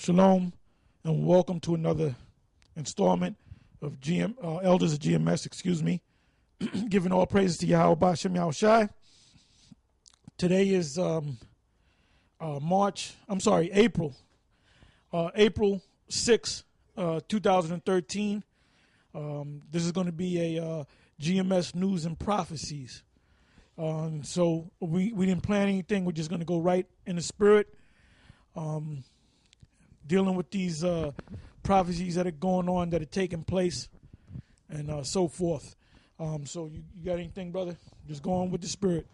Shalom, and welcome to another installment of Elders of GMS, giving all praises to Yahweh B'Shem Yahushai. Today is April 6, 2013. This is going to be a GMS News and Prophecies. So we didn't plan anything. We're just going to go right in the spirit, dealing with these prophecies that are going on, that are taking place, and so forth. So you got anything, brother? Just go on with the spirit.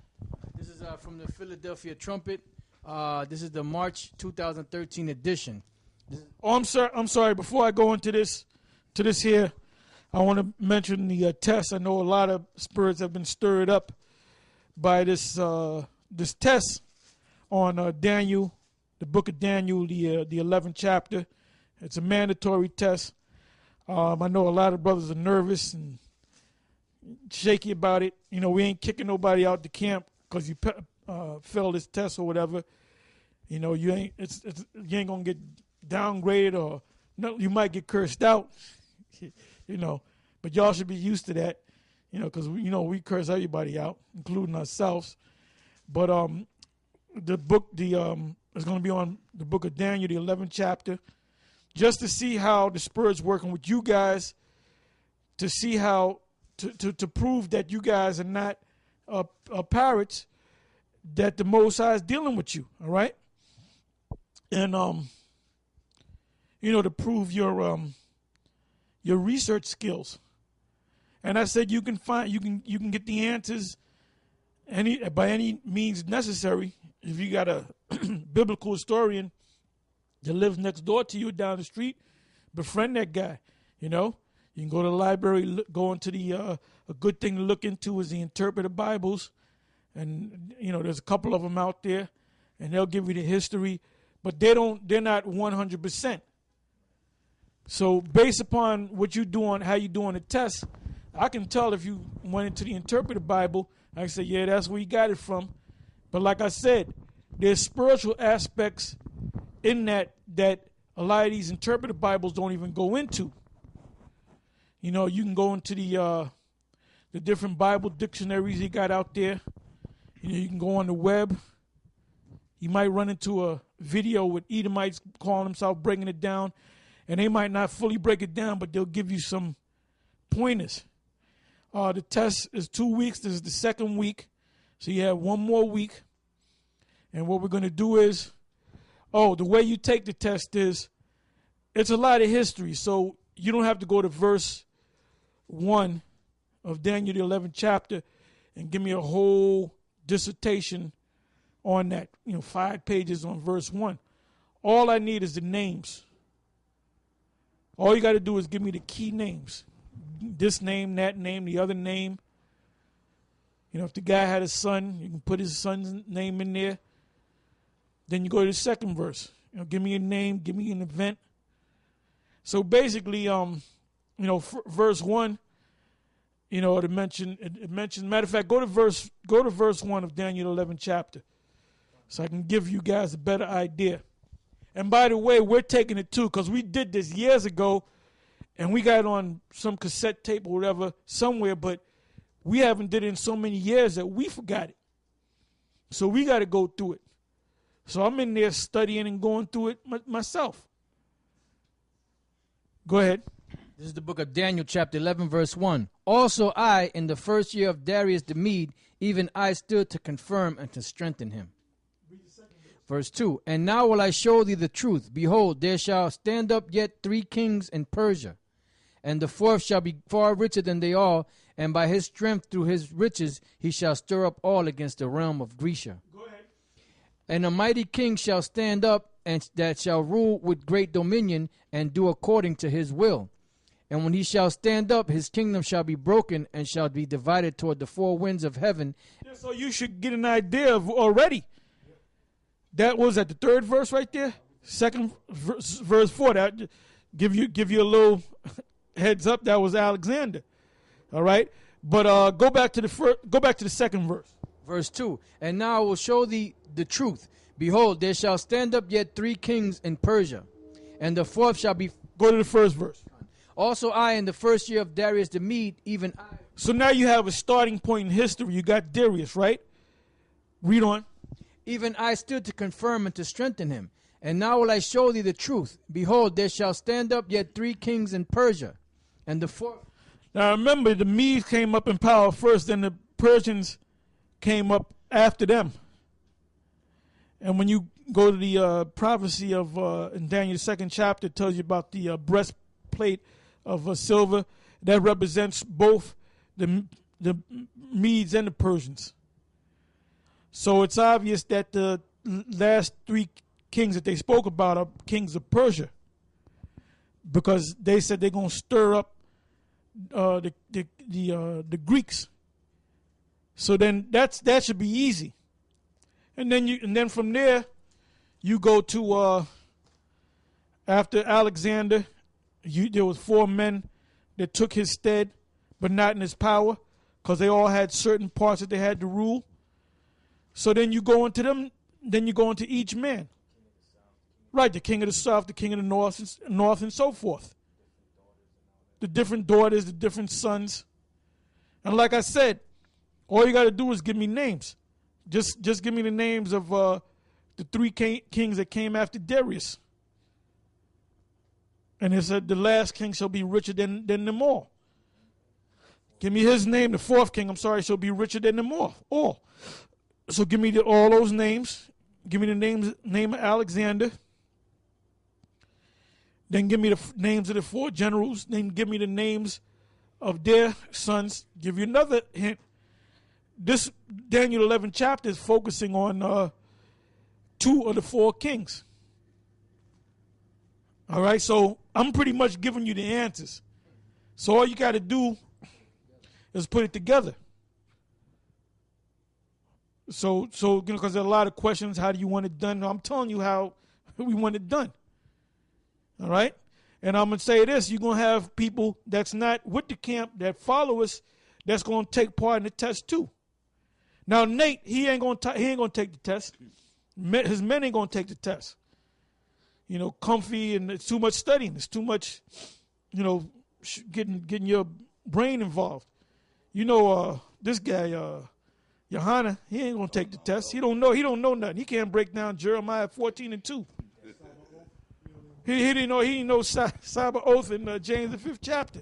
This is from the Philadelphia Trumpet. This is the March 2013 edition. I'm sorry. Before I go into this here, I want to mention the test. I know a lot of spirits have been stirred up by this test on Daniel, the book of Daniel, the 11th chapter. It's a mandatory test. I know a lot of brothers are nervous and shaky about it. You know, we ain't kicking nobody out the camp because you failed this test or whatever. You know, you ain't gonna get downgraded, or no, you might get cursed out. You know, but y'all should be used to that. You know, because we curse everybody out, including ourselves. But the book, is going to be on the book of Daniel, the 11th chapter, just to see how the Spirit's working with you guys, to see how to prove that you guys are not pirates, that the Most High is dealing with you. All right, and to prove your research skills. And I said you can get the answers by any means necessary. If you got a biblical historian that lives next door to you down the street, befriend that guy. You know, you can go to the library, go into a good thing to look into is the interpreted Bibles, and there's a couple of them out there, and they'll give you the history, but they're not 100%. So based upon what you do on how you do on the test, I can tell if you went into the interpreted Bible. I can say, yeah, that's where you got it from. But like I said, there's spiritual aspects in that a lot of these interpreted Bibles don't even go into. You know, you can go into the different Bible dictionaries he got out there. You can go on the web. You might run into a video with Edomites calling themselves breaking it down, and they might not fully break it down, but they'll give you some pointers. The test is 2 weeks. This is the second week. So you have one more week. And what we're going to do is, the way you take the test is, it's a lot of history. So you don't have to go to verse 1 of Daniel, the 11th chapter, and give me a whole dissertation on that. 5 pages on verse 1. All I need is the names. All you got to do is give me the key names. This name, that name, the other name. If the guy had a son, you can put his son's name in there. Then you go to the second verse. Give me a name, give me an event. So basically, verse 1, it mentions. Matter of fact, go to verse 1 of Daniel 11 chapter, so I can give you guys a better idea. And by the way, we're taking it too, because we did this years ago. And we got it on some cassette tape or whatever somewhere, but we haven't did it in so many years that we forgot it. So we got to go through it. So I'm in there studying and going through it myself. Go ahead. This is the book of Daniel, chapter 11, verse 1. Also I, in the first year of Darius the Mede, even I stood to confirm and to strengthen him. Verse 2. And now will I show thee the truth. Behold, there shall stand up yet 3 kings in Persia. And the fourth shall be far richer than they all, and by his strength through his riches he shall stir up all against the realm of Grecia. Go ahead. And a mighty king shall stand up, and that shall rule with great dominion, and do according to his will. And when he shall stand up, his kingdom shall be broken, and shall be divided toward the 4 winds of heaven. Yeah, so you should get an idea of already. That was at the 3rd verse right there. Second verse 4. That give you a little heads up. That was Alexander. All right, but go back to the 2nd verse. Verse 2. And now I will show thee the truth. Behold, there shall stand up yet 3 kings in Persia. And the fourth shall be. Go to the first verse. Also I, in the first year of Darius the Mede, even I. So now you have a starting point in history. You got Darius, right? Read on. Even I stood to confirm and to strengthen him. And now will I show thee the truth. Behold, there shall stand up yet 3 kings in Persia. And the fourth. Now remember, the Medes came up in power first, then the Persians came up after them. And when you go to the prophecy of in Daniel, the 2nd chapter, it tells you about the breastplate of silver that represents both the Medes and the Persians. So it's obvious that the last 3 kings that they spoke about are kings of Persia, because they said they're going to stir up the Greeks. So then that should be easy. And then from there you go to after Alexander, there was 4 men that took his stead, but not in his power, because they all had certain parts that they had to rule. So then you go into them. Then you go into each man. Right, the king of the south, the king of the north, and so forth. The different daughters, the different sons. And like I said, all you got to do is give me names. Just give me the names of the 3 kings that came after Darius. And it said the last king shall be richer than them all. Give me his name, the 4th king, shall be richer than them all. So give me all those names. Give me the name of Alexander. Then give me the names of the 4 generals. Then give me the names of their sons. Give you another hint. This Daniel 11 chapter is focusing on 2 of the 4 kings. All right, so I'm pretty much giving you the answers. So all you got to do is put it together. So because there are a lot of questions, how do you want it done? I'm telling you how we want it done. All right? And I'm going to say this, you're going to have people that's not with the camp that follow us that's going to take part in the test too. Now Nate, he ain't going to take the test. His men ain't going to take the test. Comfy, and it's too much studying. It's too much, getting your brain involved. This guy, Johanna, he ain't gonna take the test. He don't know nothing. He can't break down Jeremiah 14:2. He didn't know cyber oath in James the 5th chapter.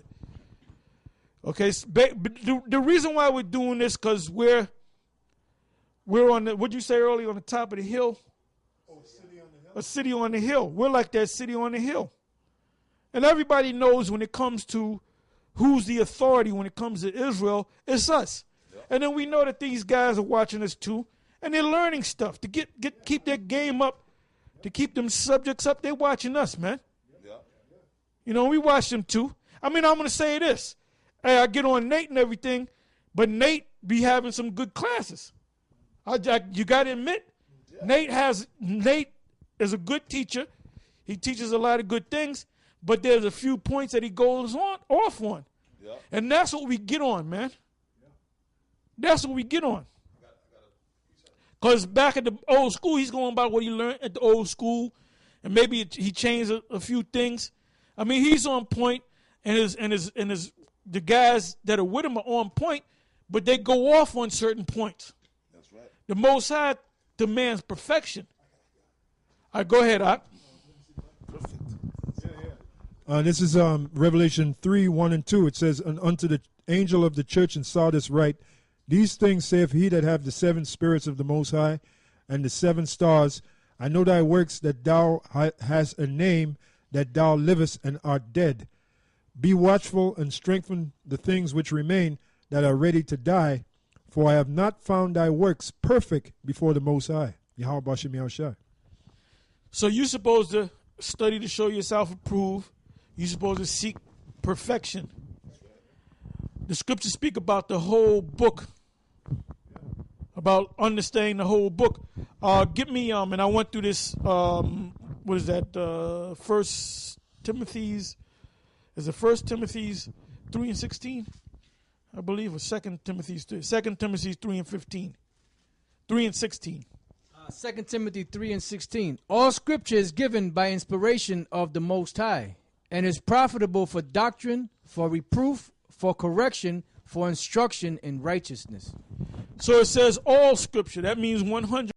Okay, the reason why we're doing this, because we're on the, what'd you say earlier, on the top of the hill? A city on the hill. We're like that city on the hill. And everybody knows when it comes to who's the authority when it comes to Israel, it's us. And then we know that these guys are watching us too, and they're learning stuff to keep their game up, to keep them subjects up. They're watching us, man. We watch them too. I'm going to say this. Hey, I get on Nate and everything, but Nate be having some good classes. You got to admit, Nate is a good teacher. He teaches a lot of good things, but there's a few points that he goes off on. And that's what we get on, man. That's what we get on. Because back at the old school, he's going by what he learned at the old school, and maybe he changed a few things. He's on point, and the guys that are with him are on point, but they go off on certain points. That's right. The Most High demands perfection. All right, go ahead, Ak. This is Revelation 3:1-2. It says, "And unto the angel of the church in Sardis write, These things saith he that hath the 7 spirits of the Most High, and the 7 stars. I know thy works, that thou hast a name, that thou livest and art dead. Be watchful and strengthen the things which remain, that are ready to die. For I have not found thy works perfect before the Most High." Yahweh Bashem Yahushua. So you're supposed to study to show yourself approved. You're supposed to seek perfection. The scriptures speak about the whole book, about understanding the whole book. Get me, and I went through this, what is that, 1 Timothy's, is it 1 Timothy's 3:16? I believe, or 2 Timothy's 3, 2 Timothy's 3:15. 3:16. 2 Timothy 3:16. All scripture is given by inspiration of the Most High, and is profitable for doctrine, for reproof, for correction, for instruction in righteousness. So it says all scripture. That means 100%.